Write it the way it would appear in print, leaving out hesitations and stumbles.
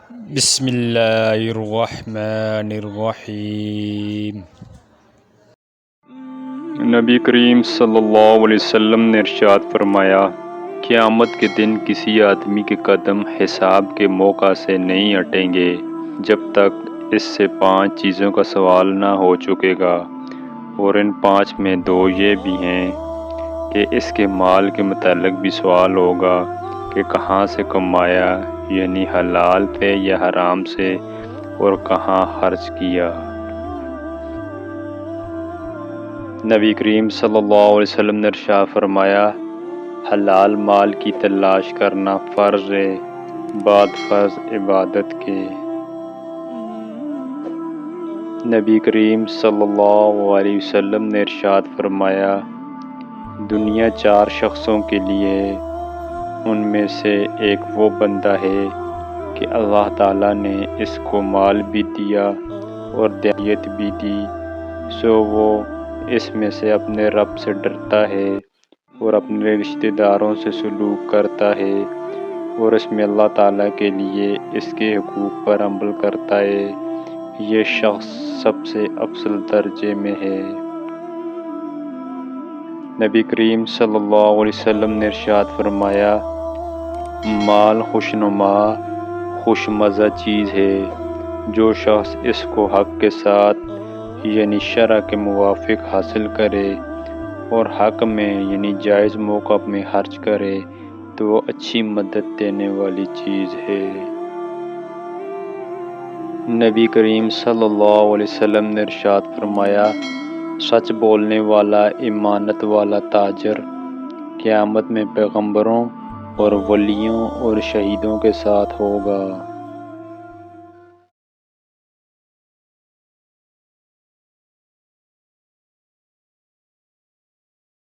بسم اللہ الرحمن الرحیم۔ نبی کریم صلی اللہ علیہ وسلم نے ارشاد فرمایا، قیامت کے دن کسی آدمی کے قدم حساب کے موقع سے نہیں ہٹیں گے جب تک اس سے 5 چیزوں کا سوال نہ ہو چکے گا، اور ان 5 میں 2 یہ بھی ہیں کہ اس کے مال کے متعلق بھی سوال ہوگا کہ کہاں سے کمایا، یعنی حلال پہ یا حرام سے، اور کہاں خرچ کیا۔ نبی کریم صلی اللہ علیہ وسلم نے ارشاد فرمایا، حلال مال کی تلاش کرنا فرض ہے بعد فرض عبادت کے۔ نبی کریم صلی اللہ علیہ وسلم نے ارشاد فرمایا، دنیا 4 شخصوں کے لیے ہے، ان میں سے ایک وہ بندہ ہے کہ اللہ تعالیٰ نے اس کو مال بھی دیا اور دیت بھی دی، سو وہ اس میں سے اپنے رب سے ڈرتا ہے اور اپنے رشتہ داروں سے سلوک کرتا ہے، اور اس میں اللہ تعالیٰ کے لیے اس کے حقوق پر عمل کرتا ہے، یہ شخص سب سے افضل درجے میں ہے۔ نبی کریم صلی اللہ علیہ وسلم نے ارشاد فرمایا، مال خوشنما خوش مزہ چیز ہے، جو شخص اس کو حق کے ساتھ یعنی شرع کے موافق حاصل کرے اور حق میں یعنی جائز موقع میں خرچ کرے تو وہ اچھی مدد دینے والی چیز ہے۔ نبی کریم صلی اللہ علیہ وسلم نے ارشاد فرمایا، سچ بولنے والا امانت والا تاجر قیامت میں پیغمبروں اور ولیوں اور شہیدوں کے ساتھ ہوگا۔